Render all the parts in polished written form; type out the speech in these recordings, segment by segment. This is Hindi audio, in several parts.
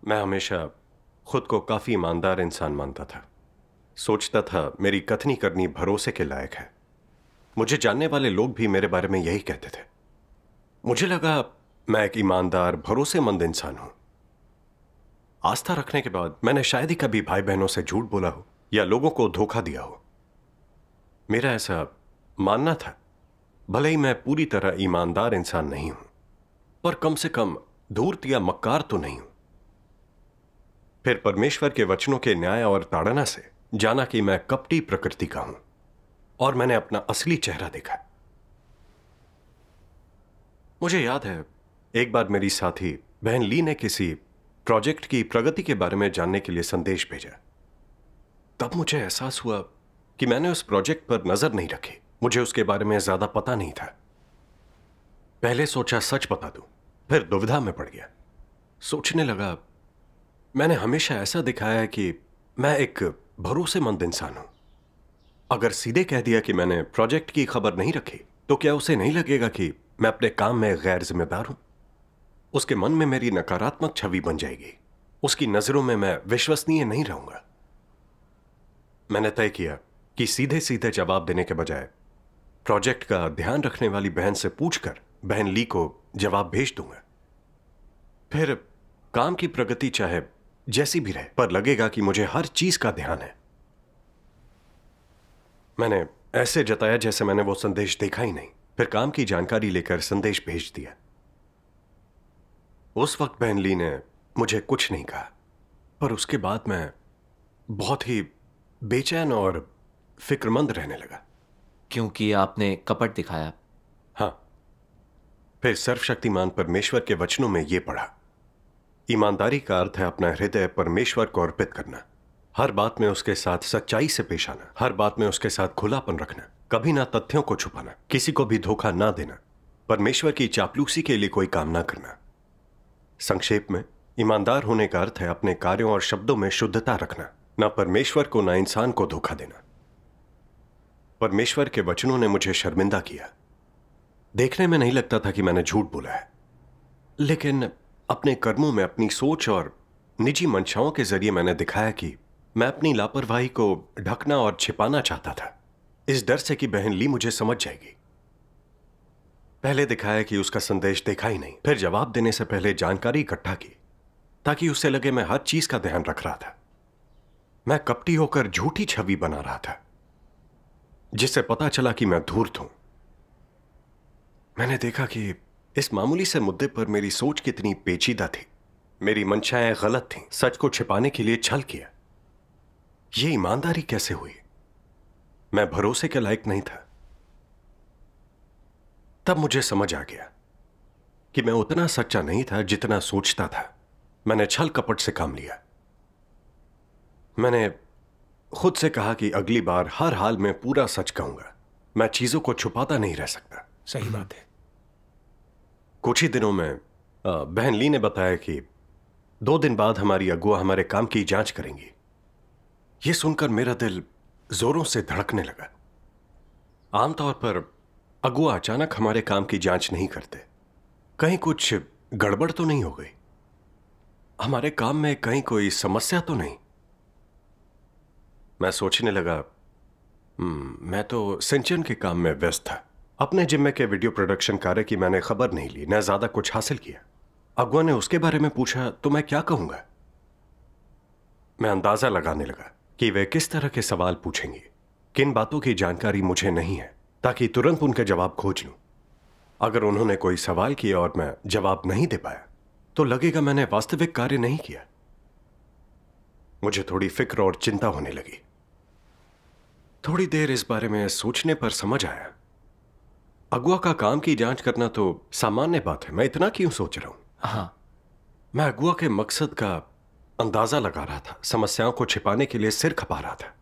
मैं हमेशा खुद को काफी ईमानदार इंसान मानता था। सोचता था मेरी कथनी करनी भरोसे के लायक है। मुझे जानने वाले लोग भी मेरे बारे में यही कहते थे। मुझे लगा मैं एक ईमानदार भरोसेमंद इंसान हूं। आस्था रखने के बाद मैंने शायद ही कभी भाई बहनों से झूठ बोला हो या लोगों को धोखा दिया हो। मेरा ऐसा मानना था, भले ही मैं पूरी तरह ईमानदार इंसान नहीं हूं, पर कम से कम धूर्त या मक्कार तो नहीं हूं। फिर परमेश्वर के वचनों के न्याय और ताड़ना से जाना कि मैं कपटी प्रकृति का हूं और मैंने अपना असली चेहरा देखा। मुझे याद है एक बार मेरी साथी बहन ली ने किसी प्रोजेक्ट की प्रगति के बारे में जानने के लिए संदेश भेजा। तब मुझे एहसास हुआ कि मैंने उस प्रोजेक्ट पर नजर नहीं रखी। मुझे उसके बारे में ज्यादा पता नहीं था। पहले सोचा सच बता दूं, फिर दुविधा में पड़ गया। सोचने लगा मैंने हमेशा ऐसा दिखाया है कि मैं एक भरोसेमंद इंसान हूं। अगर सीधे कह दिया कि मैंने प्रोजेक्ट की खबर नहीं रखी, तो क्या उसे नहीं लगेगा कि मैं अपने काम में गैर जिम्मेदार हूं? उसके मन में मेरी नकारात्मक छवि बन जाएगी। उसकी नजरों में मैं विश्वसनीय नहीं रहूंगा। मैंने तय किया कि सीधे सीधे जवाब देने के बजाय प्रोजेक्ट का ध्यान रखने वाली बहन से पूछकर बहन ली को जवाब भेज दूंगा। फिर काम की प्रगति चाहे जैसी भी रहे, पर लगेगा कि मुझे हर चीज का ध्यान है। मैंने ऐसे जताया जैसे मैंने वो संदेश देखा ही नहीं। फिर काम की जानकारी लेकर संदेश भेज दिया। उस वक्त बहन ली ने मुझे कुछ नहीं कहा, पर उसके बाद मैं बहुत ही बेचैन और फिक्रमंद रहने लगा। क्योंकि आपने कपट दिखाया। हां, फिर सर्वशक्तिमान परमेश्वर के वचनों में यह पढ़ा, ईमानदारी का अर्थ है अपना हृदय परमेश्वर को अर्पित करना, हर बात में उसके साथ सच्चाई से पेश आना, हर बात में उसके साथ खुलापन रखना, कभी ना तथ्यों को छुपाना, किसी को भी धोखा ना देना, परमेश्वर की चापलूसी के लिए कोई काम ना करना। संक्षेप में, ईमानदार होने का अर्थ है अपने कार्यों और शब्दों में शुद्धता रखना, ना परमेश्वर को ना इंसान को धोखा देना। परमेश्वर के वचनों ने मुझे शर्मिंदा किया। देखने में नहीं लगता था कि मैंने झूठ बोला है, लेकिन अपने कर्मों में, अपनी सोच और निजी मंशाओं के जरिए मैंने दिखाया कि मैं अपनी लापरवाही को ढकना और छिपाना चाहता था, इस डर से कि बहन ली मुझे समझ जाएगी। पहले दिखाया कि उसका संदेश देखा ही नहीं, फिर जवाब देने से पहले जानकारी इकट्ठा की ताकि उसे लगे मैं हर चीज का ध्यान रख रहा था। मैं कपटी होकर झूठी छवि बना रहा था, जिससे पता चला कि मैं धूर्त हूं। मैंने देखा कि इस मामूली से मुद्दे पर मेरी सोच कितनी पेचीदा थी। मेरी मंशाएं गलत थीं। सच को छिपाने के लिए छल किया। यह ईमानदारी कैसे हुई? मैं भरोसे के लायक नहीं था। तब मुझे समझ आ गया कि मैं उतना सच्चा नहीं था जितना सोचता था। मैंने छल कपट से काम लिया। मैंने खुद से कहा कि अगली बार हर हाल में पूरा सच कहूंगा। मैं चीजों को छुपाता नहीं रह सकता। सही बात है। कुछ ही दिनों में बहन ली ने बताया कि 2 दिन बाद हमारी अगुआ हमारे काम की जांच करेंगी। यह सुनकर मेरा दिल जोरों से धड़कने लगा। आमतौर पर अगुआ अचानक हमारे काम की जांच नहीं करते। कहीं कुछ गड़बड़ तो नहीं हो गई? हमारे काम में कहीं कोई समस्या तो नहीं? मैं सोचने लगा, मैं तो सिंचन के काम में व्यस्त था। अपने जिम्मे के वीडियो प्रोडक्शन कार्य की मैंने खबर नहीं ली, न ज्यादा कुछ हासिल किया। अगुआ ने उसके बारे में पूछा तो मैं क्या कहूंगा? मैं अंदाजा लगाने लगा कि वे किस तरह के सवाल पूछेंगे, किन बातों की जानकारी मुझे नहीं है, ताकि तुरंत उनके जवाब खोज लूं। अगर उन्होंने कोई सवाल किया और मैं जवाब नहीं दे पाया, तो लगेगा मैंने वास्तविक कार्य नहीं किया। मुझे थोड़ी फिक्र और चिंता होने लगी। थोड़ी देर इस बारे में सोचने पर समझ आया, अगुआ का काम की जांच करना तो सामान्य बात है। मैं इतना क्यों सोच रहा हूं? हाँ, मैं अगुआ के मकसद का अंदाजा लगा रहा था। समस्याओं को छिपाने के लिए सिर खपा रहा था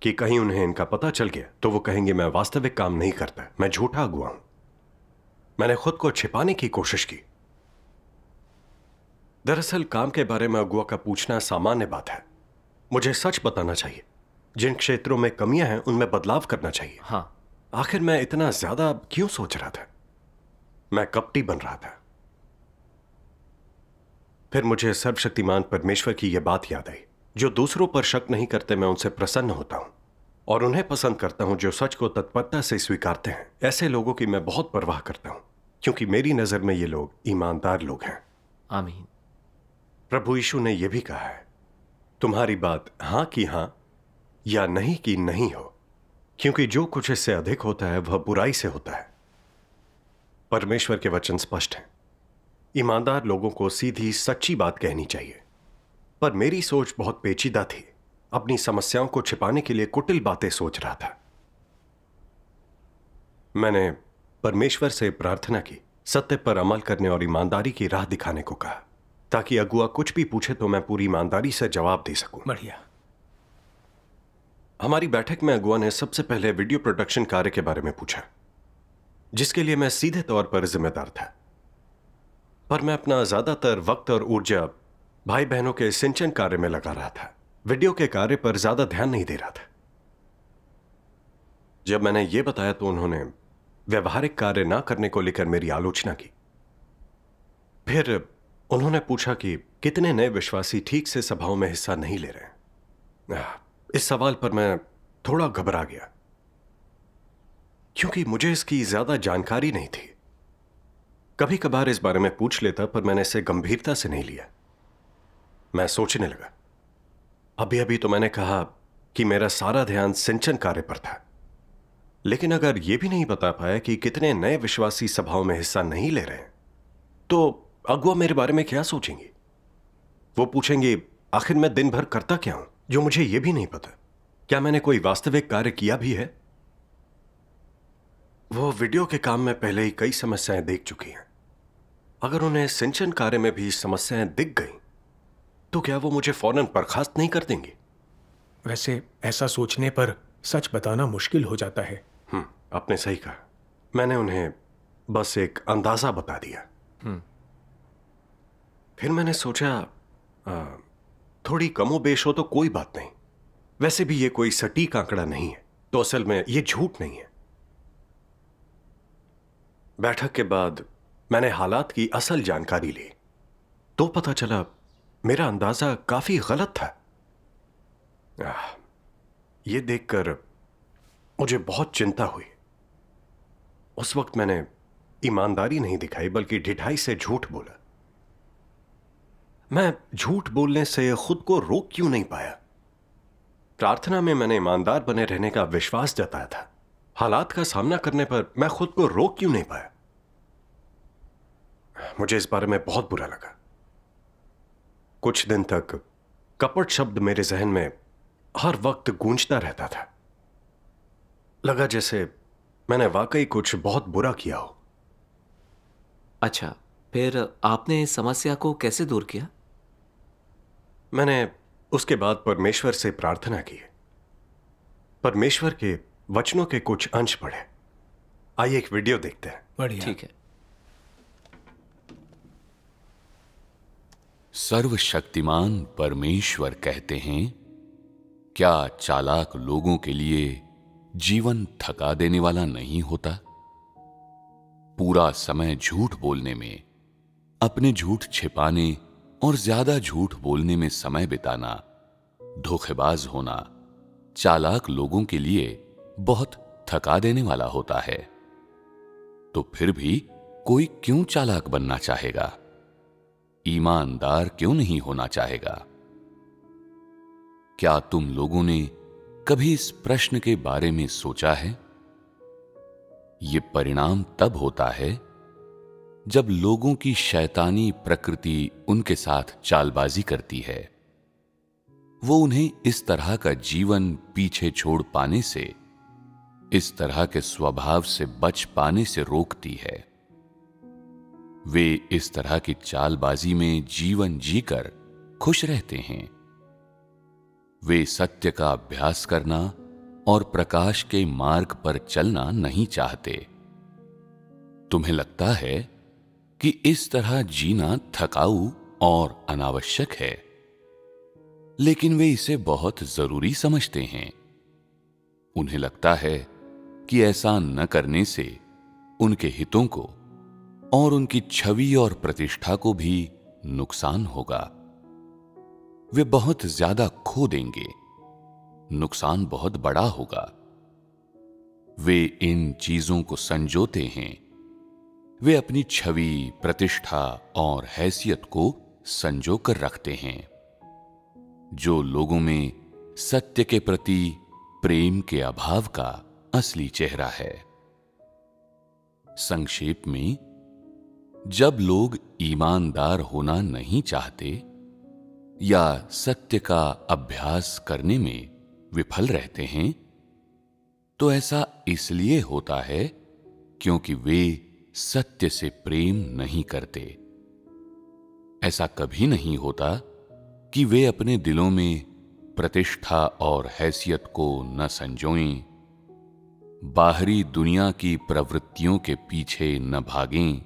कि कहीं उन्हें इनका पता चल गया तो वो कहेंगे मैं वास्तविक काम नहीं करता, मैं झूठा अगुआ हूं। मैंने खुद को छिपाने की कोशिश की। दरअसल काम के बारे में अगुआ का पूछना सामान्य बात है। मुझे सच बताना चाहिए। जिन क्षेत्रों में कमियां हैं उनमें बदलाव करना चाहिए। हाँ। आखिर मैं इतना ज्यादा क्यों सोच रहा था? मैं कपटी बन रहा था। फिर मुझे सर्वशक्तिमान परमेश्वर की यह बात याद आई, जो दूसरों पर शक नहीं करते मैं उनसे प्रसन्न होता हूं और उन्हें पसंद करता हूं जो सच को तत्परता से स्वीकारते हैं। ऐसे लोगों की मैं बहुत परवाह करता हूं, क्योंकि मेरी नजर में ये लोग ईमानदार लोग हैं। आमीन। प्रभु यीशु ने यह भी कहा है, तुम्हारी बात हां की हां या नहीं की नहीं हो, क्योंकि जो कुछ इससे अधिक होता है वह बुराई से होता है। परमेश्वर के वचन स्पष्ट हैं, ईमानदार लोगों को सीधी सच्ची बात कहनी चाहिए। पर मेरी सोच बहुत पेचीदा थी, अपनी समस्याओं को छिपाने के लिए कुटिल बातें सोच रहा था। मैंने परमेश्वर से प्रार्थना की, सत्य पर अमल करने और ईमानदारी की राह दिखाने को कहा, ताकि अगुआ कुछ भी पूछे तो मैं पूरी ईमानदारी से जवाब दे सकूं। बढ़िया। हमारी बैठक में अगुआ ने सबसे पहले वीडियो प्रोडक्शन कार्य के बारे में पूछा, जिसके लिए मैं सीधे तौर पर जिम्मेदार था। पर मैं अपना ज्यादातर वक्त और ऊर्जा भाई बहनों के सिंचन कार्य में लगा रहा था, वीडियो के कार्य पर ज्यादा ध्यान नहीं दे रहा था। जब मैंने यह बताया तो उन्होंने व्यवहारिक कार्य ना करने को लेकर मेरी आलोचना की। फिर उन्होंने पूछा कि कितने नए विश्वासी ठीक से सभाओं में हिस्सा नहीं ले रहे। इस सवाल पर मैं थोड़ा घबरा गया, क्योंकि मुझे इसकी ज्यादा जानकारी नहीं थी। कभी कभार इस बारे में पूछ लेता, पर मैंने इसे गंभीरता से नहीं लिया। मैं सोचने लगा, अभी अभी तो मैंने कहा कि मेरा सारा ध्यान सिंचन कार्य पर था, लेकिन अगर यह भी नहीं बता पाया कि कितने नए विश्वासी सभाओं में हिस्सा नहीं ले रहे हैं, तो अगुआ मेरे बारे में क्या सोचेंगे? वो पूछेंगे आखिर मैं दिन भर करता क्या हूं, जो मुझे यह भी नहीं पता। क्या मैंने कोई वास्तविक कार्य किया भी है? वो वीडियो के काम में पहले ही कई समस्याएं देख चुकी हैं। अगर उन्हें सिंचन कार्य में भी समस्याएं दिख गई तो क्या वो मुझे फौरन बर्खास्त नहीं कर देंगे? वैसे ऐसा सोचने पर सच बताना मुश्किल हो जाता है। आपने सही कहा। मैंने उन्हें बस एक अंदाजा बता दिया। फिर मैंने सोचा थोड़ी कमोबेश हो तो कोई बात नहीं, वैसे भी ये कोई सटीक आंकड़ा नहीं है, तो असल में ये झूठ नहीं है। बैठक के बाद मैंने हालात की असल जानकारी ली, तो पता चला मेरा अंदाजा काफी गलत था। यह देखकर मुझे बहुत चिंता हुई। उस वक्त मैंने ईमानदारी नहीं दिखाई, बल्कि ढिठाई से झूठ बोला। मैं झूठ बोलने से खुद को रोक क्यों नहीं पाया? प्रार्थना में मैंने ईमानदार बने रहने का विश्वास जताया था। हालात का सामना करने पर मैं खुद को रोक क्यों नहीं पाया? मुझे इस बारे में बहुत बुरा लगा। कुछ दिन तक कपट शब्द मेरे जहन में हर वक्त गूंजता रहता था। लगा जैसे मैंने वाकई कुछ बहुत बुरा किया हो। अच्छा, फिर आपने इस समस्या को कैसे दूर किया? मैंने उसके बाद परमेश्वर से प्रार्थना की। परमेश्वर के वचनों के कुछ अंश पढ़े। आइए एक वीडियो देखते हैं। बढ़िया। ठीक है। सर्वशक्तिमान परमेश्वर कहते हैं, क्या चालाक लोगों के लिए जीवन थका देने वाला नहीं होता? पूरा समय झूठ बोलने में, अपने झूठ छिपाने और ज्यादा झूठ बोलने में समय बिताना, धोखेबाज होना चालाक लोगों के लिए बहुत थका देने वाला होता है। तो फिर भी कोई क्यों चालाक बनना चाहेगा? ईमानदार क्यों नहीं होना चाहेगा? क्या तुम लोगों ने कभी इस प्रश्न के बारे में सोचा है? यह परिणाम तब होता है जब लोगों की शैतानी प्रकृति उनके साथ चालबाजी करती है। वो उन्हें इस तरह का जीवन पीछे छोड़ पाने से, इस तरह के स्वभाव से बच पाने से रोकती है। वे इस तरह की चालबाजी में जीवन जीकर खुश रहते हैं। वे सत्य का अभ्यास करना और प्रकाश के मार्ग पर चलना नहीं चाहते। तुम्हें लगता है कि इस तरह जीना थकाऊ और अनावश्यक है, लेकिन वे इसे बहुत जरूरी समझते हैं। उन्हें लगता है कि ऐसा न करने से उनके हितों को और उनकी छवि और प्रतिष्ठा को भी नुकसान होगा। वे बहुत ज्यादा खो देंगे, नुकसान बहुत बड़ा होगा। वे इन चीजों को संजोते हैं। वे अपनी छवि, प्रतिष्ठा और हैसियत को संजो कर रखते हैं, जो लोगों में सत्य के प्रति प्रेम के अभाव का असली चेहरा है। संक्षेप में, जब लोग ईमानदार होना नहीं चाहते या सत्य का अभ्यास करने में विफल रहते हैं, तो ऐसा इसलिए होता है क्योंकि वे सत्य से प्रेम नहीं करते। ऐसा कभी नहीं होता कि वे अपने दिलों में प्रतिष्ठा और हैसियत को न संजोएं, बाहरी दुनिया की प्रवृत्तियों के पीछे न भागें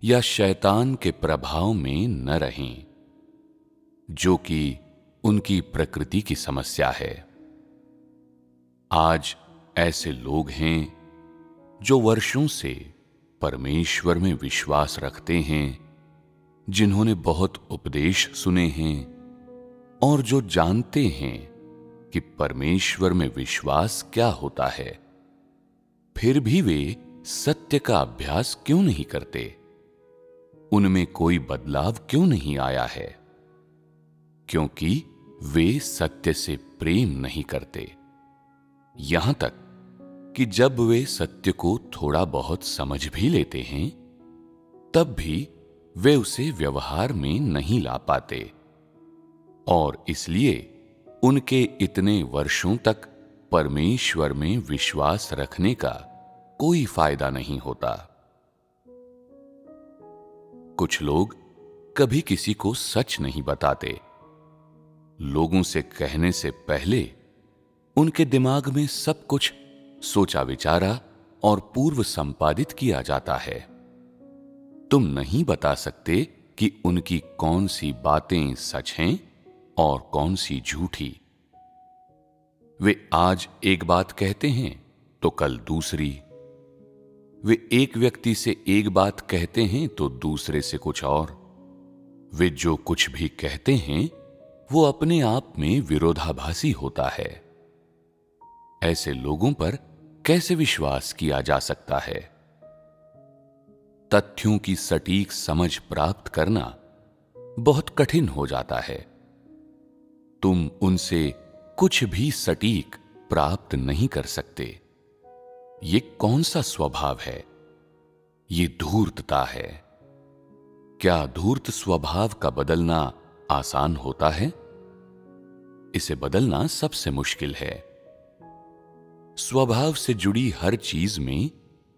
या शैतान के प्रभाव में न रहें, जो कि उनकी प्रकृति की समस्या है। आज ऐसे लोग हैं जो वर्षों से परमेश्वर में विश्वास रखते हैं, जिन्होंने बहुत उपदेश सुने हैं और जो जानते हैं कि परमेश्वर में विश्वास क्या होता है, फिर भी वे सत्य का अभ्यास क्यों नहीं करते? उनमें कोई बदलाव क्यों नहीं आया है? क्योंकि वे सत्य से प्रेम नहीं करते। यहां तक कि जब वे सत्य को थोड़ा बहुत समझ भी लेते हैं, तब भी वे उसे व्यवहार में नहीं ला पाते, और इसलिए उनके इतने वर्षों तक परमेश्वर में विश्वास रखने का कोई फायदा नहीं होता। कुछ लोग कभी किसी को सच नहीं बताते। लोगों से कहने से पहले उनके दिमाग में सब कुछ सोचा विचारा और पूर्व संपादित किया जाता है। तुम नहीं बता सकते कि उनकी कौन सी बातें सच हैं और कौन सी झूठी। वे आज एक बात कहते हैं तो कल दूसरी। वे एक व्यक्ति से एक बात कहते हैं तो दूसरे से कुछ और। वे जो कुछ भी कहते हैं वो अपने आप में विरोधाभासी होता है। ऐसे लोगों पर कैसे विश्वास किया जा सकता है? तथ्यों की सटीक समझ प्राप्त करना बहुत कठिन हो जाता है। तुम उनसे कुछ भी सटीक प्राप्त नहीं कर सकते। ये कौन सा स्वभाव है? ये धूर्तता है। क्या धूर्त स्वभाव का बदलना आसान होता है? इसे बदलना सबसे मुश्किल है। स्वभाव से जुड़ी हर चीज में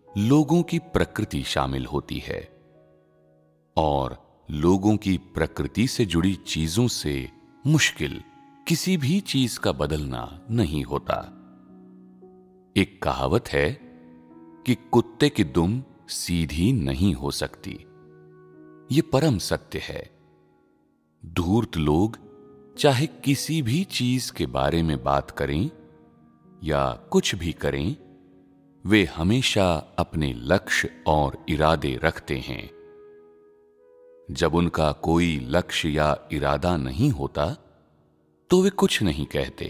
लोगों की प्रकृति शामिल होती है, और लोगों की प्रकृति से जुड़ी चीजों से मुश्किल किसी भी चीज का बदलना नहीं होता। एक कहावत है कि कुत्ते की दुम सीधी नहीं हो सकती। यह परम सत्य है। धूर्त लोग चाहे किसी भी चीज के बारे में बात करें या कुछ भी करें, वे हमेशा अपने लक्ष्य और इरादे रखते हैं। जब उनका कोई लक्ष्य या इरादा नहीं होता तो वे कुछ नहीं कहते।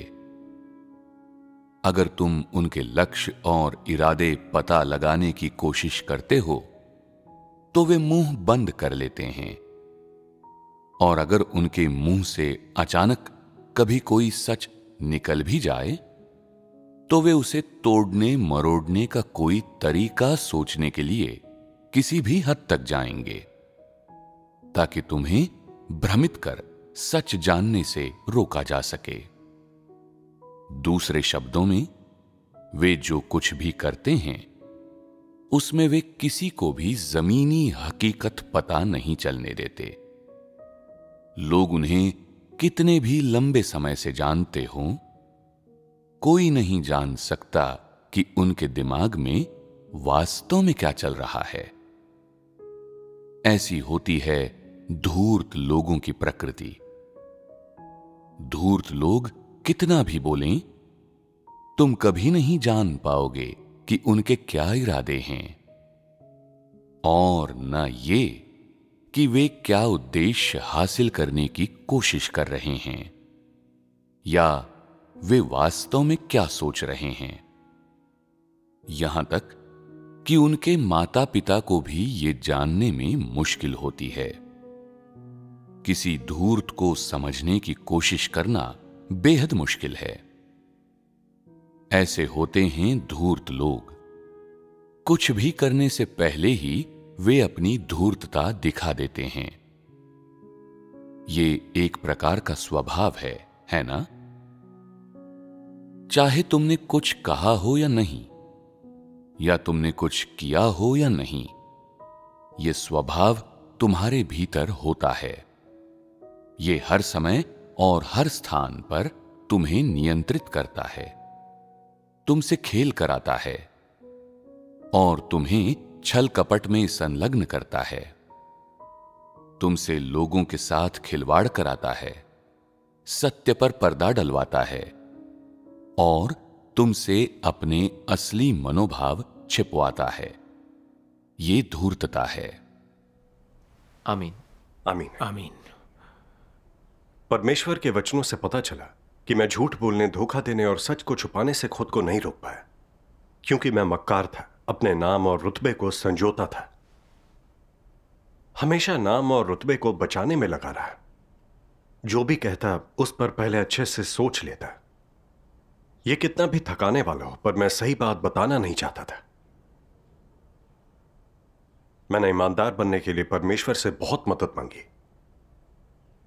अगर तुम उनके लक्ष्य और इरादे पता लगाने की कोशिश करते हो तो वे मुंह बंद कर लेते हैं, और अगर उनके मुंह से अचानक कभी कोई सच निकल भी जाए तो वे उसे तोड़ने मरोड़ने का कोई तरीका सोचने के लिए किसी भी हद तक जाएंगे, ताकि तुम्हें भ्रमित कर सच जानने से रोका जा सके। दूसरे शब्दों में, वे जो कुछ भी करते हैं उसमें वे किसी को भी जमीनी हकीकत पता नहीं चलने देते। लोग उन्हें कितने भी लंबे समय से जानते हों, कोई नहीं जान सकता कि उनके दिमाग में वास्तव में क्या चल रहा है। ऐसी होती है धूर्त लोगों की प्रकृति। धूर्त लोग कितना भी बोलें, तुम कभी नहीं जान पाओगे कि उनके क्या इरादे हैं, और न ये कि वे क्या उद्देश्य हासिल करने की कोशिश कर रहे हैं या वे वास्तव में क्या सोच रहे हैं। यहां तक कि उनके माता पिता को भी ये जानने में मुश्किल होती है। किसी धूर्त को समझने की कोशिश करना बेहद मुश्किल है। ऐसे होते हैं धूर्त लोग। कुछ भी करने से पहले ही वे अपनी धूर्तता दिखा देते हैं। ये एक प्रकार का स्वभाव है ना? चाहे तुमने कुछ कहा हो या नहीं, या तुमने कुछ किया हो या नहीं, यह स्वभाव तुम्हारे भीतर होता है। यह हर समय और हर स्थान पर तुम्हें नियंत्रित करता है, तुमसे खेल कराता है और तुम्हें छल कपट में संलग्न करता है। तुमसे लोगों के साथ खिलवाड़ कराता है, सत्य पर पर्दा डलवाता है और तुमसे अपने असली मनोभाव छिपवाता है। ये धूर्तता है। आमीन। आमीन। आमीन। परमेश्वर के वचनों से पता चला कि मैं झूठ बोलने, धोखा देने और सच को छुपाने से खुद को नहीं रोक पाया, क्योंकि मैं मक्कार था, अपने नाम और रुतबे को संजोता था। हमेशा नाम और रुतबे को बचाने में लगा रहा। जो भी कहता उस पर पहले अच्छे से सोच लेता। यह कितना भी थकाने वाला हो, पर मैं सही बात बताना नहीं चाहता था। मैंने ईमानदार बनने के लिए परमेश्वर से बहुत मदद मांगी,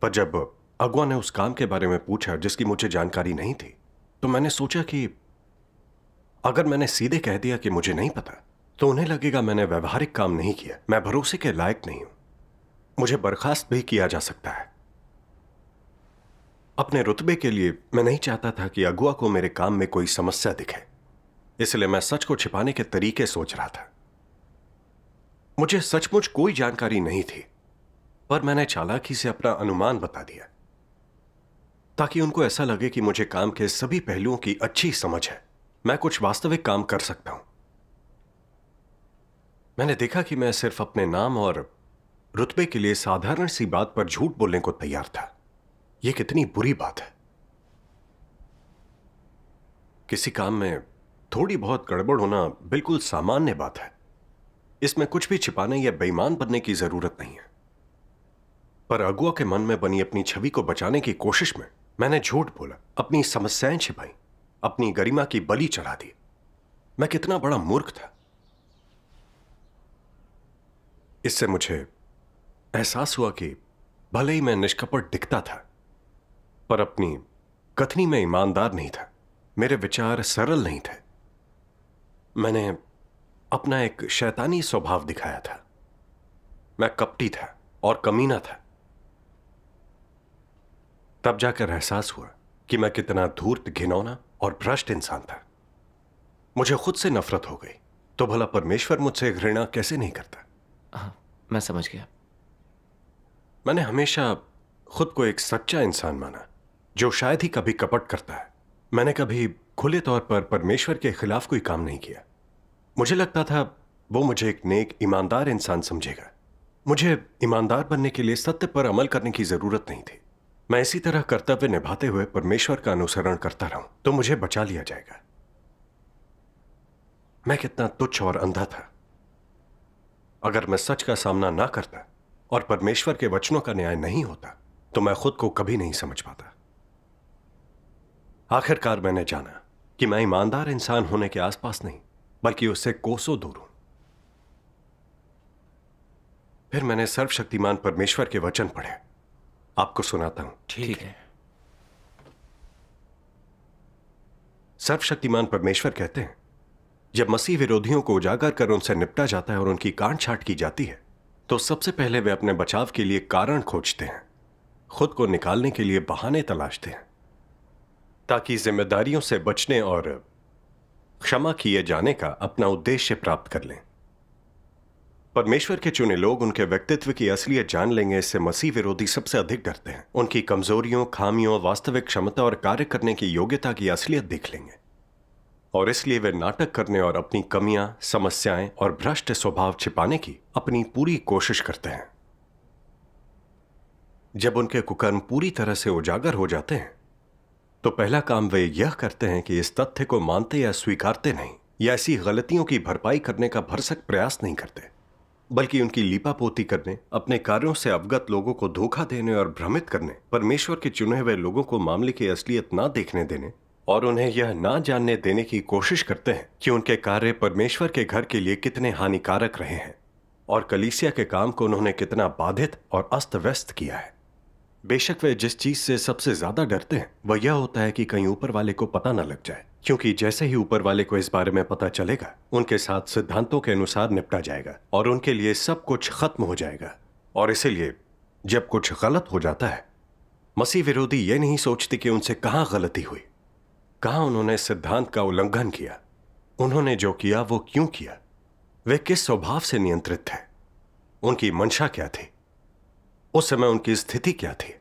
पर जब अगुआ ने उस काम के बारे में पूछा जिसकी मुझे जानकारी नहीं थी, तो मैंने सोचा कि अगर मैंने सीधे कह दिया कि मुझे नहीं पता, तो उन्हें लगेगा मैंने व्यवहारिक काम नहीं किया, मैं भरोसे के लायक नहीं हूं, मुझे बर्खास्त भी किया जा सकता है। अपने रुतबे के लिए मैं नहीं चाहता था कि अगुआ को मेरे काम में कोई समस्या दिखे, इसलिए मैं सच को छिपाने के तरीके सोच रहा था। मुझे सचमुच कोई जानकारी नहीं थी, पर मैंने चालाकी से अपना अनुमान बता दिया ताकि उनको ऐसा लगे कि मुझे काम के सभी पहलुओं की अच्छी समझ है, मैं कुछ वास्तविक काम कर सकता हूं। मैंने देखा कि मैं सिर्फ अपने नाम और रुतबे के लिए साधारण सी बात पर झूठ बोलने को तैयार था। यह कितनी बुरी बात है। किसी काम में थोड़ी बहुत गड़बड़ होना बिल्कुल सामान्य बात है, इसमें कुछ भी छिपाने या बेईमान बनने की जरूरत नहीं है। पर अगुआ के मन में बनी अपनी छवि को बचाने की कोशिश में मैंने झूठ बोला, अपनी समस्याएं छिपाई, अपनी गरिमा की बलि चढ़ा दी। मैं कितना बड़ा मूर्ख था। इससे मुझे एहसास हुआ कि भले ही मैं निष्कपट दिखता था, पर अपनी कथनी में ईमानदार नहीं था। मेरे विचार सरल नहीं थे। मैंने अपना एक शैतानी स्वभाव दिखाया था। मैं कपटी था और कमीना था। तब जाकर एहसास हुआ कि मैं कितना धूर्त, घिनौना और भ्रष्ट इंसान था। मुझे खुद से नफरत हो गई, तो भला परमेश्वर मुझसे घृणा कैसे नहीं करता? हाँ, मैं समझ गया। मैंने हमेशा खुद को एक सच्चा इंसान माना, जो शायद ही कभी कपट करता है। मैंने कभी खुले तौर पर परमेश्वर के खिलाफ कोई काम नहीं किया। मुझे लगता था वो मुझे एक नेक, ईमानदार इंसान समझेगा। मुझे ईमानदार बनने के लिए सत्य पर अमल करने की जरूरत नहीं थी। मैं इसी तरह कर्तव्य निभाते हुए परमेश्वर का अनुसरण करता रहूं तो मुझे बचा लिया जाएगा। मैं कितना तुच्छ और अंधा था। अगर मैं सच का सामना ना करता और परमेश्वर के वचनों का न्याय नहीं होता, तो मैं खुद को कभी नहीं समझ पाता। आखिरकार मैंने जाना कि मैं ईमानदार इंसान होने के आसपास नहीं, बल्कि उससे कोसों दूर हूं। फिर मैंने सर्वशक्तिमान परमेश्वर के वचन पढ़े। आपको सुनाता हूं। ठीक है। सर्वशक्तिमान परमेश्वर कहते हैं, जब मसीह विरोधियों को उजागर कर उनसे निपटा जाता है और उनकी काट छांट की जाती है, तो सबसे पहले वे अपने बचाव के लिए कारण खोजते हैं, खुद को निकालने के लिए बहाने तलाशते हैं, ताकि जिम्मेदारियों से बचने और क्षमा किए जाने का अपना उद्देश्य प्राप्त कर लें। परमेश्वर के चुने लोग उनके व्यक्तित्व की असलियत जान लेंगे। इससे मसीह विरोधी सबसे अधिक डरते हैं। उनकी कमजोरियों, खामियों, वास्तविक क्षमता और कार्य करने की योग्यता की असलियत देख लेंगे, और इसलिए वे नाटक करने और अपनी कमियां, समस्याएं और भ्रष्ट स्वभाव छिपाने की अपनी पूरी कोशिश करते हैं। जब उनके कुकर्म पूरी तरह से उजागर हो जाते हैं तो पहला काम वे यह करते हैं कि इस तथ्य को मानते या स्वीकारते नहीं, या ऐसी गलतियों की भरपाई करने का भरसक प्रयास नहीं करते, बल्कि उनकी लीपापोती करने, अपने कार्यों से अवगत लोगों को धोखा देने और भ्रमित करने, परमेश्वर के चुने हुए लोगों को मामले की असलियत ना देखने देने और उन्हें यह ना जानने देने की कोशिश करते हैं कि उनके कार्य परमेश्वर के घर के लिए कितने हानिकारक रहे हैं और कलीसिया के काम को उन्होंने कितना बाधित और अस्त व्यस्त किया है। बेशक वे जिस चीज से सबसे ज्यादा डरते हैं वह यह होता है कि कहीं ऊपर वाले को पता न लग जाए, क्योंकि जैसे ही ऊपर वाले को इस बारे में पता चलेगा उनके साथ सिद्धांतों के अनुसार निपटा जाएगा और उनके लिए सब कुछ खत्म हो जाएगा। और इसीलिए जब कुछ गलत हो जाता है, मसीह विरोधी ये नहीं सोचते कि उनसे कहां गलती हुई, कहां उन्होंने सिद्धांत का उल्लंघन किया, उन्होंने जो किया वो क्यों किया, वे किस स्वभाव से नियंत्रित थे, उनकी मंशा क्या थी, उस समय उनकी स्थिति क्या थी,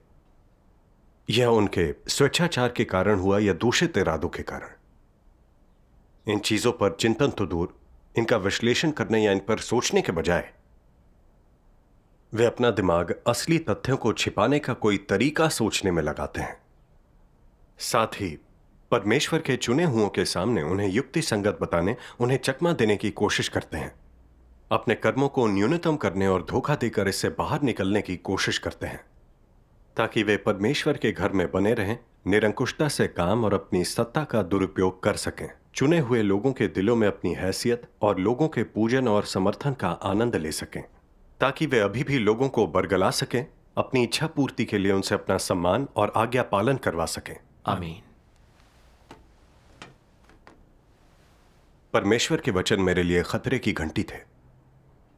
यह उनके स्वेच्छाचार के कारण हुआ या दूषित इरादों के कारण। इन चीजों पर चिंतन तो दूर, इनका विश्लेषण करने या इन पर सोचने के बजाय वे अपना दिमाग असली तथ्यों को छिपाने का कोई तरीका सोचने में लगाते हैं। साथ ही परमेश्वर के चुने हुओं के सामने उन्हें युक्ति संगत बताने, उन्हें चकमा देने की कोशिश करते हैं, अपने कर्मों को न्यूनतम करने और धोखा देकर इससे बाहर निकलने की कोशिश करते हैं, ताकि वे परमेश्वर के घर में बने रहें, निरंकुशता से काम और अपनी सत्ता का दुरुपयोग कर सकें, चुने हुए लोगों के दिलों में अपनी हैसियत और लोगों के पूजन और समर्थन का आनंद ले सकें, ताकि वे अभी भी लोगों को बरगला सकें, अपनी इच्छा पूर्ति के लिए उनसे अपना सम्मान और आज्ञा पालन करवा सकें। आमीन। परमेश्वर के वचन मेरे लिए खतरे की घंटी थे।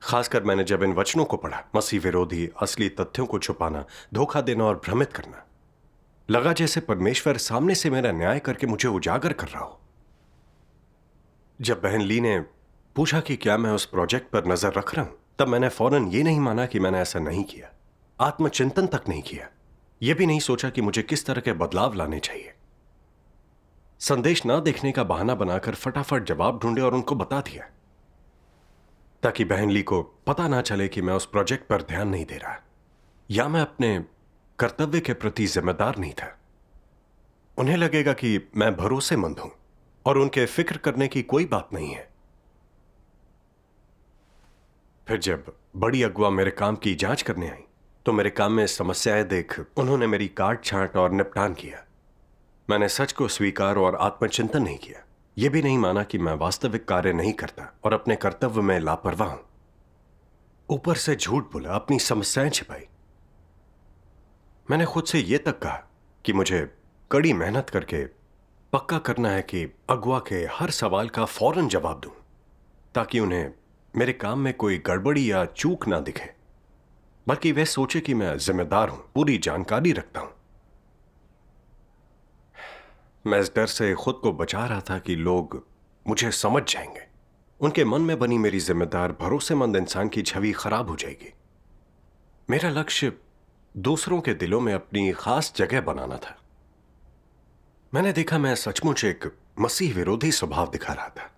खासकर मैंने जब इन वचनों को पढ़ा, मसीह विरोधी, असली तथ्यों को छुपाना, धोखा देना और भ्रमित करना, लगा जैसे परमेश्वर सामने से मेरा न्याय करके मुझे उजागर कर रहा हो। जब बहन ली ने पूछा कि क्या मैं उस प्रोजेक्ट पर नजर रख रहा हूं, तब मैंने फौरन ये नहीं माना कि मैंने ऐसा नहीं किया, आत्मचिंतन तक नहीं किया, यह भी नहीं सोचा कि मुझे किस तरह के बदलाव लाने चाहिए। संदेश ना देखने का बहाना बनाकर फटाफट जवाब ढूंढे और उनको बता दिया, ताकि बहन ली को पता ना चले कि मैं उस प्रोजेक्ट पर ध्यान नहीं दे रहा या मैं अपने कर्तव्य के प्रति जिम्मेदार नहीं था। उन्हें लगेगा कि मैं भरोसेमंद हूं और उनके फिक्र करने की कोई बात नहीं है। फिर जब बड़ी अगुआ मेरे काम की जांच करने आई तो मेरे काम में समस्याएं देख उन्होंने मेरी काट छांट और निपटान किया। मैंने सच को स्वीकार और आत्मचिंतन नहीं किया, यह भी नहीं माना कि मैं वास्तविक कार्य नहीं करता और अपने कर्तव्य में लापरवाह हूं। ऊपर से झूठ बोला, अपनी समस्याएं छिपाई। मैंने खुद से यह तक कहा कि मुझे कड़ी मेहनत करके पक्का करना है कि अगुआ के हर सवाल का फौरन जवाब दूं, ताकि उन्हें मेरे काम में कोई गड़बड़ी या चूक ना दिखे, बल्कि वे सोचे कि मैं जिम्मेदार हूं, पूरी जानकारी रखता हूं। मैं इस डर से खुद को बचा रहा था कि लोग मुझे समझ जाएंगे, उनके मन में बनी मेरी जिम्मेदार भरोसेमंद इंसान की छवि खराब हो जाएगी। मेरा लक्ष्य दूसरों के दिलों में अपनी खास जगह बनाना था। मैंने देखा मैं सचमुच एक मसीह विरोधी स्वभाव दिखा रहा था।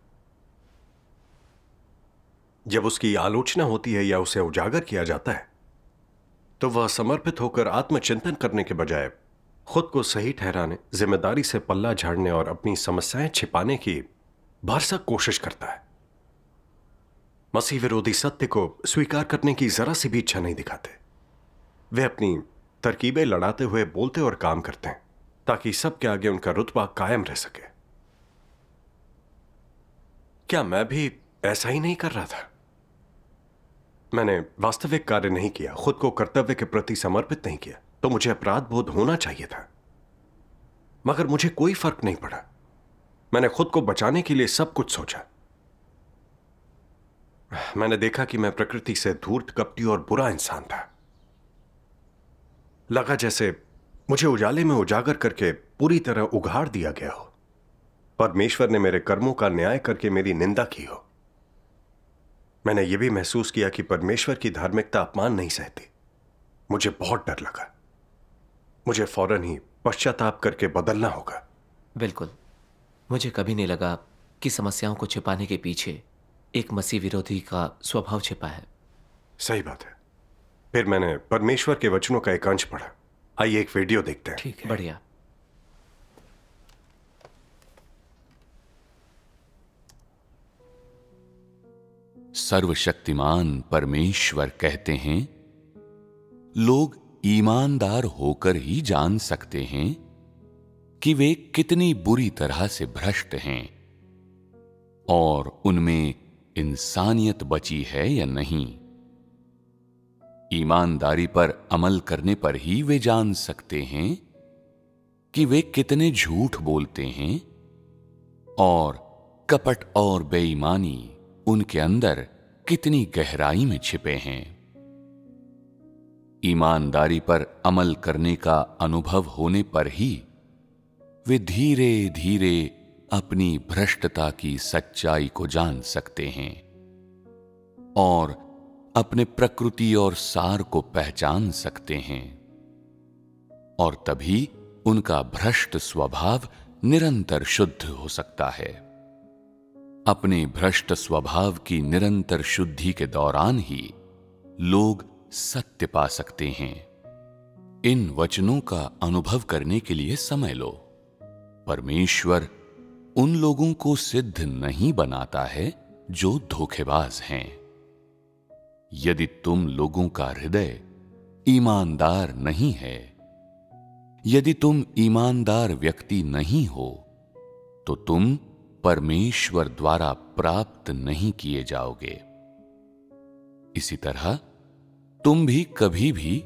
जब उसकी आलोचना होती है या उसे उजागर किया जाता है तो वह समर्पित होकर आत्मचिंतन करने के बजाय खुद को सही ठहराने, जिम्मेदारी से पल्ला झाड़ने और अपनी समस्याएं छिपाने की भरसक कोशिश करता है। मसीह विरोधी सत्य को स्वीकार करने की जरा सी भी इच्छा नहीं दिखाते। वे अपनी तरकीबें लड़ाते हुए बोलते और काम करते हैं ताकि सबके आगे उनका रुतबा कायम रह सके। क्या मैं भी ऐसा ही नहीं कर रहा था? मैंने वास्तविक कार्य नहीं किया, खुद को कर्तव्य के प्रति समर्पित नहीं किया, तो मुझे अपराध बोध होना चाहिए था, मगर मुझे कोई फर्क नहीं पड़ा। मैंने खुद को बचाने के लिए सब कुछ सोचा। मैंने देखा कि मैं प्रकृति से धूर्त, कपटी और बुरा इंसान था। लगा जैसे मुझे उजाले में उजागर करके पूरी तरह उघाड़ दिया गया हो। परमेश्वर ने मेरे कर्मों का न्याय करके मेरी निंदा की हो। मैंने यह भी महसूस किया कि परमेश्वर की धार्मिकता अपमान नहीं सहती। मुझे बहुत डर लगा। मुझे फौरन ही पश्चाताप करके बदलना होगा। बिल्कुल, मुझे कभी नहीं लगा कि समस्याओं को छिपाने के पीछे एक मसीह विरोधी का स्वभाव छिपा है। सही बात है। फिर मैंने परमेश्वर के वचनों का एक अंश पढ़ा। आइए एक वीडियो देखते हैं। ठीक है। बढ़िया। सर्वशक्तिमान परमेश्वर कहते हैं, लोग ईमानदार होकर ही जान सकते हैं कि वे कितनी बुरी तरह से भ्रष्ट हैं और उनमें इंसानियत बची है या नहीं। ईमानदारी पर अमल करने पर ही वे जान सकते हैं कि वे कितने झूठ बोलते हैं और कपट और बेईमानी उनके अंदर कितनी गहराई में छिपे हैं। ईमानदारी पर अमल करने का अनुभव होने पर ही वे धीरे धीरे अपनी भ्रष्टता की सच्चाई को जान सकते हैं और अपने प्रकृति और सार को पहचान सकते हैं, और तभी उनका भ्रष्ट स्वभाव निरंतर शुद्ध हो सकता है। अपने भ्रष्ट स्वभाव की निरंतर शुद्धि के दौरान ही लोग सत्य पा सकते हैं। इन वचनों का अनुभव करने के लिए समय लो। परमेश्वर उन लोगों को सिद्ध नहीं बनाता है जो धोखेबाज हैं। यदि तुम लोगों का हृदय ईमानदार नहीं है, यदि तुम ईमानदार व्यक्ति नहीं हो, तो तुम परमेश्वर द्वारा प्राप्त नहीं किए जाओगे। इसी तरह तुम भी कभी भी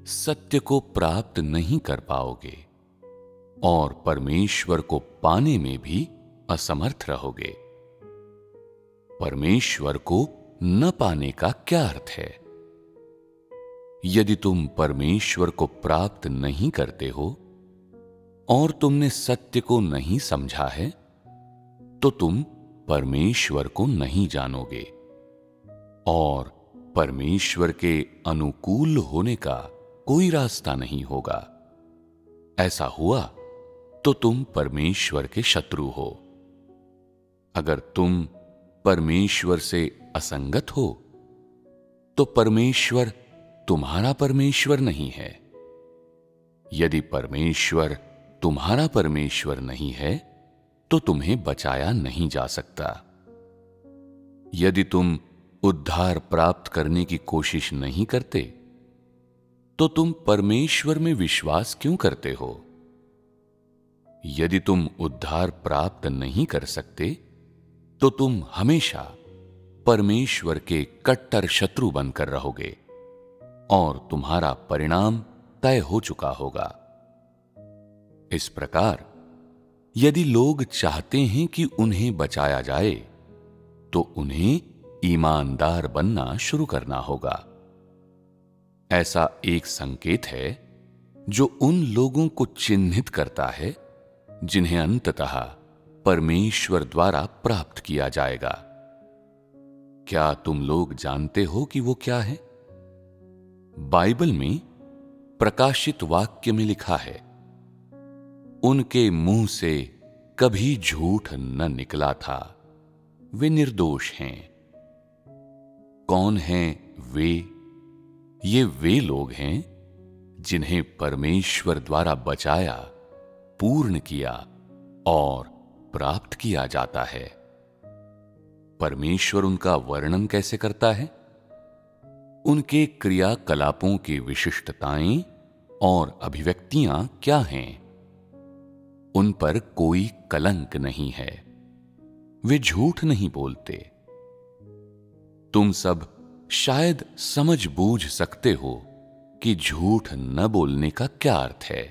सत्य को प्राप्त नहीं कर पाओगे और परमेश्वर को पाने में भी असमर्थ रहोगे। परमेश्वर को न पाने का क्या अर्थ है? यदि तुम परमेश्वर को प्राप्त नहीं करते हो और तुमने सत्य को नहीं समझा है, तो तुम परमेश्वर को नहीं जानोगे और परमेश्वर के अनुकूल होने का कोई रास्ता नहीं होगा। ऐसा हुआ तो तुम परमेश्वर के शत्रु हो। अगर तुम परमेश्वर से असंगत हो, तो परमेश्वर तुम्हारा परमेश्वर नहीं है। यदि परमेश्वर तुम्हारा परमेश्वर नहीं है, तो तुम्हें बचाया नहीं जा सकता। यदि तुम उद्धार प्राप्त करने की कोशिश नहीं करते, तो तुम परमेश्वर में विश्वास क्यों करते हो? यदि तुम उद्धार प्राप्त नहीं कर सकते, तो तुम हमेशा परमेश्वर के कट्टर शत्रु बनकर रहोगे और तुम्हारा परिणाम तय हो चुका होगा। इस प्रकार यदि लोग चाहते हैं कि उन्हें बचाया जाए, तो उन्हें ईमानदार बनना शुरू करना होगा। ऐसा एक संकेत है जो उन लोगों को चिन्हित करता है जिन्हें अंततः परमेश्वर द्वारा प्राप्त किया जाएगा। क्या तुम लोग जानते हो कि वो क्या है? बाइबल में प्रकाशित वाक्य में लिखा है, उनके मुंह से कभी झूठ न निकला था, वे निर्दोष हैं। कौन हैं वे? ये वे लोग हैं जिन्हें परमेश्वर द्वारा बचाया, पूर्ण किया और प्राप्त किया जाता है। परमेश्वर उनका वर्णन कैसे करता है? उनके क्रियाकलापों की विशिष्टताएं और अभिव्यक्तियां क्या हैं? उन पर कोई कलंक नहीं है, वे झूठ नहीं बोलते। तुम सब शायद समझ बूझ सकते हो कि झूठ न बोलने का क्या अर्थ है।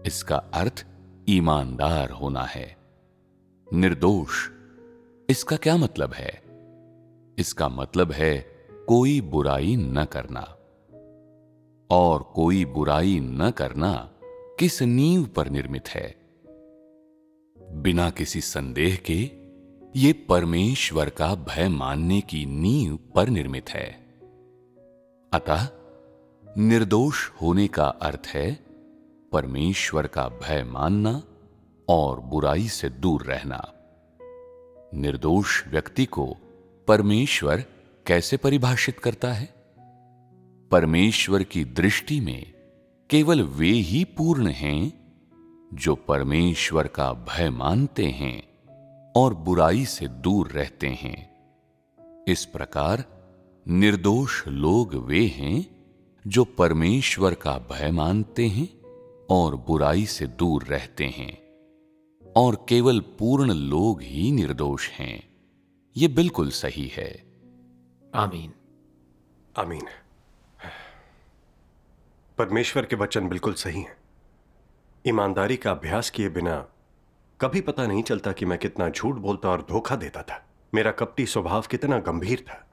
इसका अर्थ ईमानदार होना है। निर्दोष, इसका क्या मतलब है? इसका मतलब है कोई बुराई न करना। और कोई बुराई न करना किस नींव पर निर्मित है? बिना किसी संदेह के ये परमेश्वर का भय मानने की नींव पर निर्मित है। अतः निर्दोष होने का अर्थ है परमेश्वर का भय मानना और बुराई से दूर रहना। निर्दोष व्यक्ति को परमेश्वर कैसे परिभाषित करता है? परमेश्वर की दृष्टि में केवल वे ही पूर्ण हैं जो परमेश्वर का भय मानते हैं और बुराई से दूर रहते हैं। इस प्रकार निर्दोष लोग वे हैं जो परमेश्वर का भय मानते हैं और बुराई से दूर रहते हैं, और केवल पूर्ण लोग ही निर्दोष हैं। यह बिल्कुल सही है। आमीन। आमीन। परमेश्वर के वचन बिल्कुल सही हैं। ईमानदारी का अभ्यास किए बिना कभी पता नहीं चलता कि मैं कितना झूठ बोलता और धोखा देता था, मेरा कपटी स्वभाव कितना गंभीर था।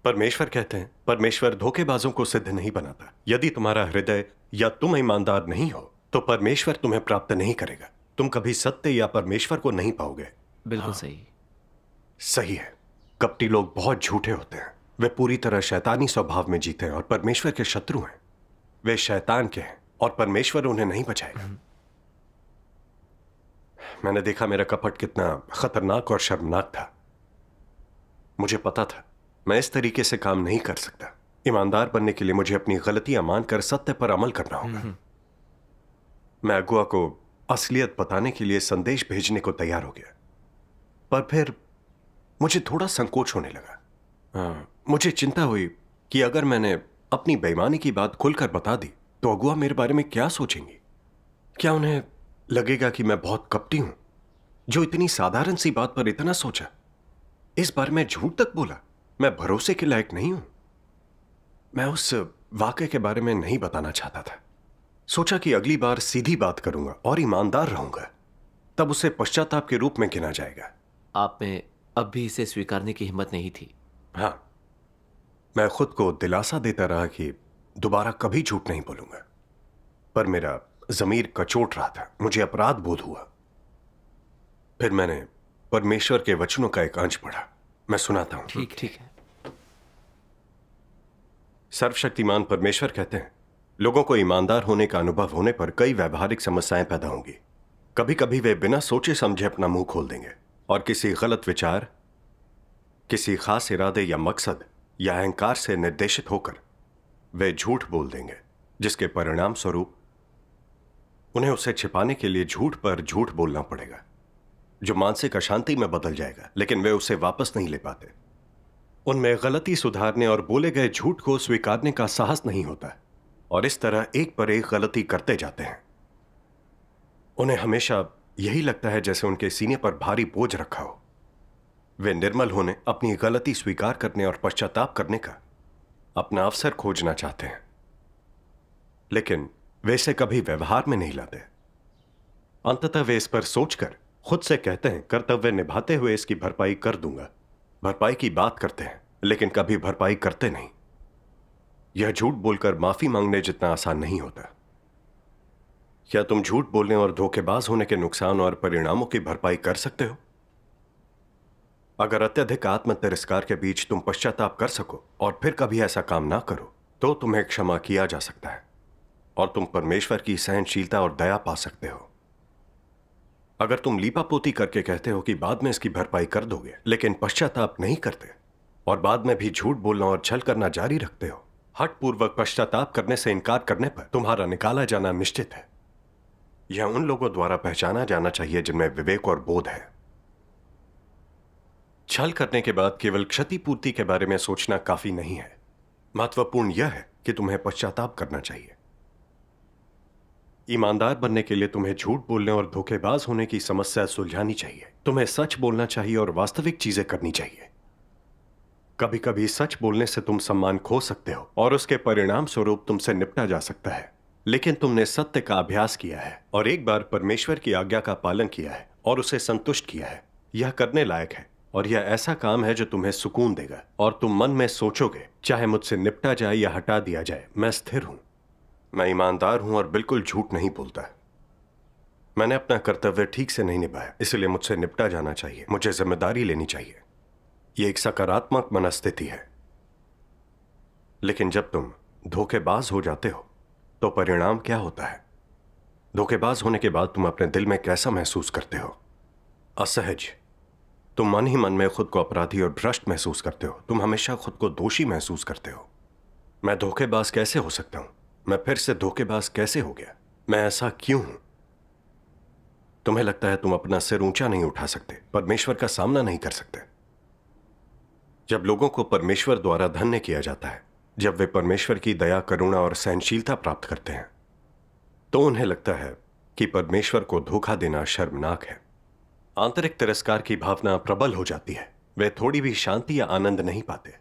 परमेश्वर कहते हैं, परमेश्वर धोखेबाजों को सिद्ध नहीं बनाता। यदि तुम्हारा हृदय या तुम ईमानदार नहीं हो तो परमेश्वर तुम्हें प्राप्त नहीं करेगा। तुम कभी सत्य या परमेश्वर को नहीं पाओगे। बिल्कुल सही। सही है। कपटी लोग बहुत झूठे होते हैं। वे पूरी तरह शैतानी स्वभाव में जीते हैं और परमेश्वर के शत्रु हैं। वे शैतान के हैं और परमेश्वर उन्हें नहीं बचाएगा। मैंने देखा मेरा कपट कितना खतरनाक और शर्मनाक था। मुझे पता था मैं इस तरीके से काम नहीं कर सकता। ईमानदार बनने के लिए मुझे अपनी गलतियां मानकर सत्य पर अमल करना होगा। मैं अगुआ को असलियत बताने के लिए संदेश भेजने को तैयार हो गया, पर फिर मुझे थोड़ा संकोच होने लगा। मुझे चिंता हुई कि अगर मैंने अपनी बेईमानी की बात खुलकर बता दी तो अगुआ मेरे बारे में क्या सोचेंगे। क्या उन्हें लगेगा कि मैं बहुत कपटी हूं जो इतनी साधारण सी बात पर इतना सोचा। इस बार मैं झूठ तक बोला। मैं भरोसे के लायक नहीं हूं। मैं उस वाकये के बारे में नहीं बताना चाहता था। सोचा कि अगली बार सीधी बात करूंगा और ईमानदार रहूंगा, तब उसे पश्चाताप के रूप में गिना जाएगा। आप में अब भी इसे स्वीकारने की हिम्मत नहीं थी। हां, मैं खुद को दिलासा देता रहा कि दोबारा कभी झूठ नहीं बोलूंगा, पर मेरा जमीर कचोट रहा था। मुझे अपराध बोध हुआ। फिर मैंने परमेश्वर के वचनों का एक अंश पढ़ा। मैं सुनाता हूं। ठीक है। सर्वशक्तिमान परमेश्वर कहते हैं, लोगों को ईमानदार होने का अनुभव होने पर कई व्यवहारिक समस्याएं पैदा होंगी। कभी कभी वे बिना सोचे समझे अपना मुंह खोल देंगे और किसी गलत विचार, किसी खास इरादे या मकसद या अहंकार से निर्देशित होकर वे झूठ बोल देंगे, जिसके परिणाम स्वरूप उन्हें उसे छिपाने के लिए झूठ पर झूठ बोलना पड़ेगा, जो मानसिक अशांति में बदल जाएगा, लेकिन वे उसे वापस नहीं ले पाते। उनमें गलती सुधारने और बोले गए झूठ को स्वीकारने का साहस नहीं होता और इस तरह एक पर एक गलती करते जाते हैं। उन्हें हमेशा यही लगता है जैसे उनके सीने पर भारी बोझ रखा हो। वे निर्मल होने, अपनी गलती स्वीकार करने और पश्चाताप करने का अपना अवसर खोजना चाहते हैं, लेकिन वे इसे कभी व्यवहार में नहीं लाते। अंततः वे इस पर सोचकर खुद से कहते हैं, कर्तव्य निभाते हुए इसकी भरपाई कर दूंगा। भरपाई की बात करते हैं लेकिन कभी भरपाई करते नहीं। यह झूठ बोलकर माफी मांगने जितना आसान नहीं होता। क्या तुम झूठ बोलने और धोखेबाज होने के नुकसान और परिणामों की भरपाई कर सकते हो? अगर अत्यधिक आत्म तिरस्कार के बीच तुम पश्चाताप कर सको और फिर कभी ऐसा काम ना करो तो तुम्हें क्षमा किया जा सकता है और तुम परमेश्वर की सहनशीलता और दया पा सकते हो। अगर तुम लीपापोती करके कहते हो कि बाद में इसकी भरपाई कर दोगे, लेकिन पश्चाताप नहीं करते और बाद में भी झूठ बोलना और छल करना जारी रखते हो, हठपूर्वक पश्चाताप करने से इनकार करने पर तुम्हारा निकाला जाना निश्चित है। यह उन लोगों द्वारा पहचाना जाना चाहिए जिनमें विवेक और बोध है। छल करने के बाद केवल क्षतिपूर्ति के बारे में सोचना काफी नहीं है। महत्वपूर्ण यह है कि तुम्हें पश्चाताप करना चाहिए। ईमानदार बनने के लिए तुम्हें झूठ बोलने और धोखेबाज होने की समस्या सुलझानी चाहिए। तुम्हें सच बोलना चाहिए और वास्तविक चीजें करनी चाहिए। कभी कभी सच बोलने से तुम सम्मान खो सकते हो और उसके परिणाम स्वरूप तुमसे निपटा जा सकता है, लेकिन तुमने सत्य का अभ्यास किया है और एक बार परमेश्वर की आज्ञा का पालन किया है और उसे संतुष्ट किया है। यह करने लायक है और यह ऐसा काम है जो तुम्हें सुकून देगा और तुम मन में सोचोगे, चाहे मुझसे निपटा जाए या हटा दिया जाए, मैं स्थिर हूं, मैं ईमानदार हूं और बिल्कुल झूठ नहीं बोलता। मैंने अपना कर्तव्य ठीक से नहीं निभाया, इसलिए मुझसे निपटा जाना चाहिए। मुझे जिम्मेदारी लेनी चाहिए। यह एक सकारात्मक मनस्थिति है। लेकिन जब तुम धोखेबाज हो जाते हो तो परिणाम क्या होता है? धोखेबाज होने के बाद तुम अपने दिल में कैसा महसूस करते हो? असहज। तुम मन ही मन में खुद को अपराधी और भ्रष्ट महसूस करते हो। तुम हमेशा खुद को दोषी महसूस करते हो। मैं धोखेबाज कैसे हो सकता हूं? मैं फिर से धोखेबाज कैसे हो गया? मैं ऐसा क्यों हूं? तुम्हें लगता है तुम अपना सिर ऊंचा नहीं उठा सकते, परमेश्वर का सामना नहीं कर सकते। जब लोगों को परमेश्वर द्वारा धन्य किया जाता है, जब वे परमेश्वर की दया, करुणा और सहनशीलता प्राप्त करते हैं, तो उन्हें लगता है कि परमेश्वर को धोखा देना शर्मनाक है। आंतरिक तिरस्कार की भावना प्रबल हो जाती है। वे थोड़ी भी शांति या आनंद नहीं पाते।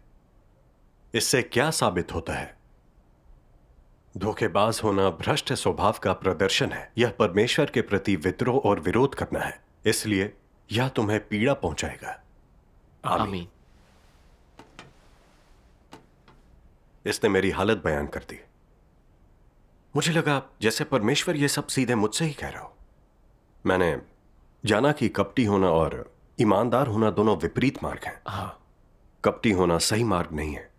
इससे क्या साबित होता है? धोखेबाज होना भ्रष्ट स्वभाव का प्रदर्शन है। यह परमेश्वर के प्रति विद्रोह और विरोध करना है। इसलिए यह तुम्हें पीड़ा पहुंचाएगा। आमीन। इसने मेरी हालत बयान कर दी। मुझे लगा जैसे परमेश्वर यह सब सीधे मुझसे ही कह रहा हो। मैंने जाना कि कपटी होना और ईमानदार होना दोनों विपरीत मार्ग हैं। हाँ, कपटी होना सही मार्ग नहीं है।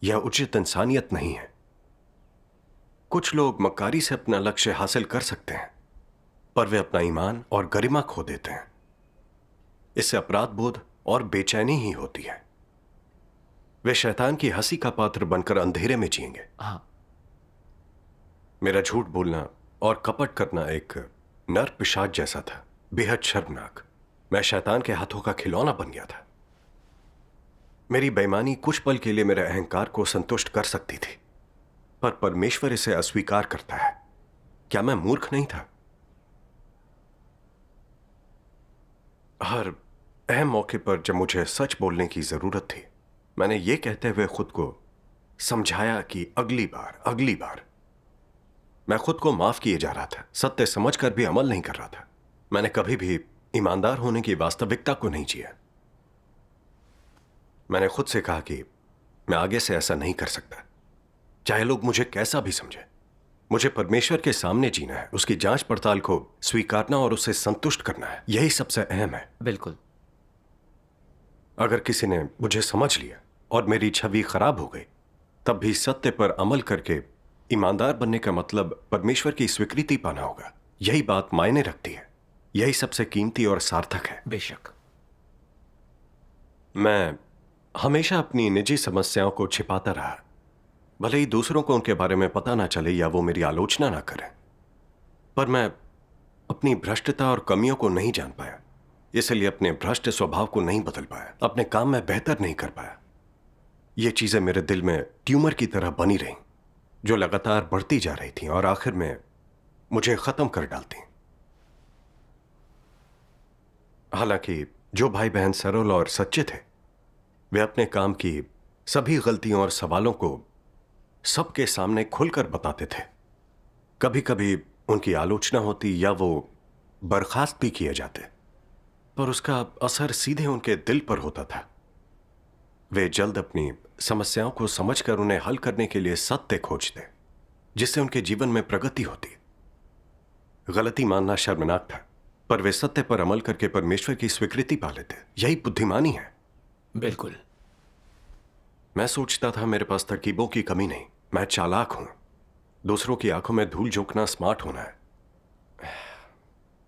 यह उचित इंसानियत नहीं है। कुछ लोग मक्कारी से अपना लक्ष्य हासिल कर सकते हैं, पर वे अपना ईमान और गरिमा खो देते हैं। इससे अपराध बोध और बेचैनी ही होती है। वे शैतान की हंसी का पात्र बनकर अंधेरे में जिएंगे। हाँ, मेरा झूठ बोलना और कपट करना एक नर पिशाच जैसा था, बेहद शर्मनाक। मैं शैतान के हाथों का खिलौना बन गया था। मेरी बेईमानी कुछ पल के लिए मेरे अहंकार को संतुष्ट कर सकती थी, पर परमेश्वर इसे अस्वीकार करता है। क्या मैं मूर्ख नहीं था? हर अहम मौके पर जब मुझे सच बोलने की जरूरत थी, मैंने ये कहते हुए खुद को समझाया कि अगली बार। मैं खुद को माफ किए जा रहा था, सत्य समझकर भी अमल नहीं कर रहा था। मैंने कभी भी ईमानदार होने की वास्तविकता को नहीं जिया। मैंने खुद से कहा कि मैं आगे से ऐसा नहीं कर सकता, चाहे लोग मुझे कैसा भी समझे। मुझे परमेश्वर के सामने जीना है, उसकी जांच पड़ताल को स्वीकारना और उसे संतुष्ट करना है। यही सबसे अहम है। बिल्कुल। अगर किसी ने मुझे समझ लिया और मेरी छवि खराब हो गई, तब भी सत्य पर अमल करके ईमानदार बनने का मतलब परमेश्वर की स्वीकृति पाना होगा। यही बात मायने रखती है। यही सबसे कीमती और सार्थक है। बेशक। मैं हमेशा अपनी निजी समस्याओं को छिपाता रहा, भले ही दूसरों को उनके बारे में पता ना चले या वो मेरी आलोचना ना करें। पर मैं अपनी भ्रष्टता और कमियों को नहीं जान पाया, इसलिए अपने भ्रष्ट स्वभाव को नहीं बदल पाया, अपने काम में बेहतर नहीं कर पाया। ये चीजें मेरे दिल में ट्यूमर की तरह बनी रहीं, जो लगातार बढ़ती जा रही थी और आखिर में मुझे खत्म कर डालती। हालांकि जो भाई बहन सरल और सच्चे थे, वे अपने काम की सभी गलतियों और सवालों को सबके सामने खुलकर बताते थे। कभी कभी उनकी आलोचना होती या वो बर्खास्त भी किए जाते, पर उसका असर सीधे उनके दिल पर होता था। वे जल्द अपनी समस्याओं को समझकर उन्हें हल करने के लिए सत्य खोजते, जिससे उनके जीवन में प्रगति होती। गलती मानना शर्मनाक था, पर वे सत्य पर अमल करके परमेश्वर की स्वीकृति पा लेते। यही बुद्धिमानी है। बिल्कुल। मैं सोचता था मेरे पास तरकीबों की कमी नहीं, मैं चालाक हूं। दूसरों की आंखों में धूल झोंकना स्मार्ट होना है।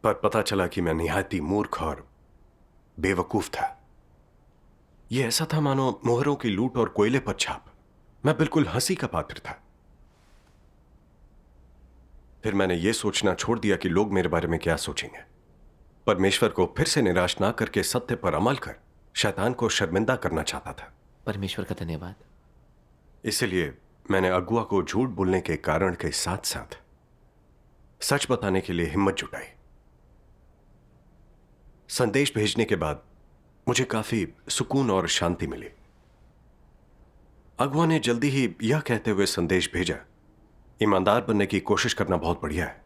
पर पता चला कि मैं निहायती मूर्ख और बेवकूफ था। यह ऐसा था मानो मोहरों की लूट और कोयले पर छाप। मैं बिल्कुल हंसी का पात्र था। फिर मैंने यह सोचना छोड़ दिया कि लोग मेरे बारे में क्या सोचेंगे। परमेश्वर को फिर से निराश ना करके सत्य पर अमल कर शैतान को शर्मिंदा करना चाहता था। परमेश्वर का धन्यवाद। इसलिए मैंने अगुआ को झूठ बोलने के कारण के साथ साथ सच बताने के लिए हिम्मत जुटाई। संदेश भेजने के बाद मुझे काफी सुकून और शांति मिली। अगुआ ने जल्दी ही यह कहते हुए संदेश भेजा, ईमानदार बनने की कोशिश करना बहुत बढ़िया है।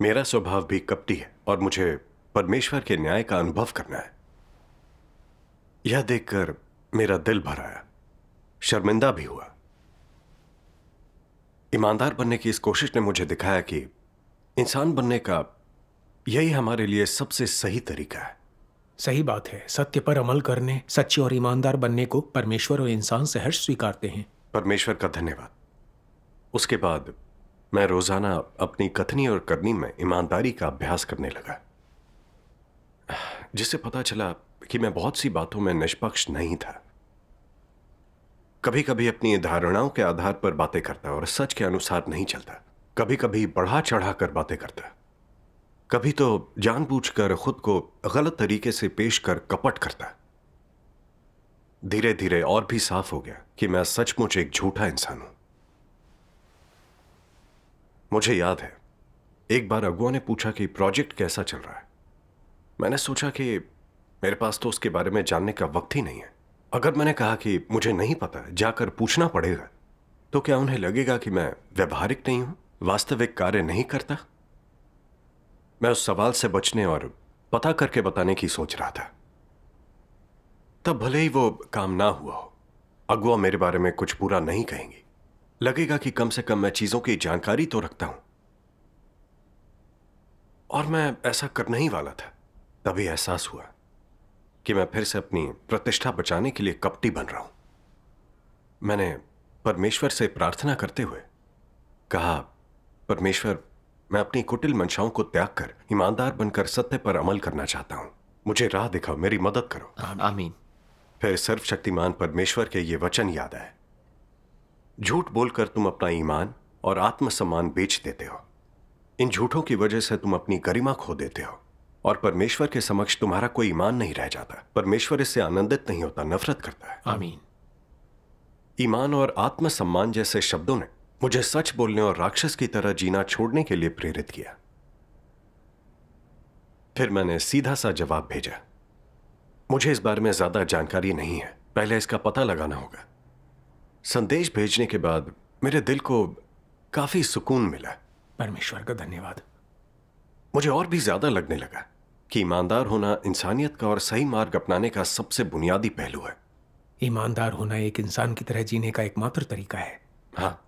मेरा स्वभाव भी कपटी है और मुझे परमेश्वर के न्याय का अनुभव करना है। यह देखकर मेरा दिल भर आया, शर्मिंदा भी हुआ। ईमानदार बनने की इस कोशिश ने मुझे दिखाया कि इंसान बनने का यही हमारे लिए सबसे सही तरीका है। सही बात है। सत्य पर अमल करने, सच्चे और ईमानदार बनने को परमेश्वर और इंसान सहर्ष स्वीकारते हैं। परमेश्वर का धन्यवाद। उसके बाद मैं रोजाना अपनी कथनी और करनी में ईमानदारी का अभ्यास करने लगा, जिससे पता चला कि मैं बहुत सी बातों में निष्पक्ष नहीं था। कभी कभी अपनी धारणाओं के आधार पर बातें करता और सच के अनुसार नहीं चलता। कभी कभी बढ़ा चढ़ा कर बातें करता, कभी तो जानबूझकर खुद को गलत तरीके से पेश कर कपट करता। धीरे धीरे और भी साफ हो गया कि मैं सचमुच एक झूठा इंसान हूं। मुझे याद है एक बार अगुआ ने पूछा कि प्रोजेक्ट कैसा चल रहा है। मैंने सोचा कि मेरे पास तो उसके बारे में जानने का वक्त ही नहीं है। अगर मैंने कहा कि मुझे नहीं पता, जाकर पूछना पड़ेगा, तो क्या उन्हें लगेगा कि मैं व्यवहारिक नहीं हूं, वास्तविक कार्य नहीं करता? मैं उस सवाल से बचने और पता करके बताने की सोच रहा था। तब भले ही वो काम ना हुआ हो, अगुआ मेरे बारे में कुछ बुरा नहीं कहेंगी। लगेगा कि कम से कम मैं चीजों की जानकारी तो रखता हूं। और मैं ऐसा करने ही वाला था, तभी एहसास हुआ कि मैं फिर से अपनी प्रतिष्ठा बचाने के लिए कपटी बन रहा हूं। मैंने परमेश्वर से प्रार्थना करते हुए कहा, परमेश्वर, मैं अपनी कुटिल मंशाओं को त्याग कर ईमानदार बनकर सत्य पर अमल करना चाहता हूं। मुझे राह दिखाओ, मेरी मदद करो। आमीन। फिर सर्वशक्तिमान परमेश्वर के ये वचन याद आए, झूठ बोलकर तुम अपना ईमान और आत्मसम्मान बेच देते हो। इन झूठों की वजह से तुम अपनी गरिमा खो देते हो और परमेश्वर के समक्ष तुम्हारा कोई ईमान नहीं रह जाता। परमेश्वर इससे आनंदित नहीं होता, नफरत करता है। आमीन। ईमान और आत्मसम्मान जैसे शब्दों ने मुझे सच बोलने और राक्षस की तरह जीना छोड़ने के लिए प्रेरित किया। फिर मैंने सीधा सा जवाब भेजा, मुझे इस बारे में ज्यादा जानकारी नहीं है, पहले इसका पता लगाना होगा। संदेश भेजने के बाद मेरे दिल को काफी सुकून मिला। परमेश्वर का धन्यवाद। मुझे और भी ज्यादा लगने लगा कि ईमानदार होना इंसानियत का और सही मार्ग अपनाने का सबसे बुनियादी पहलू है। ईमानदार होना एक इंसान की तरह जीने का एकमात्र तरीका है। हाँ,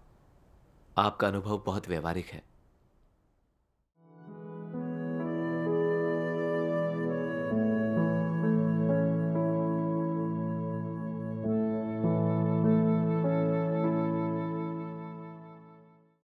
आपका अनुभव बहुत व्यवहारिक है।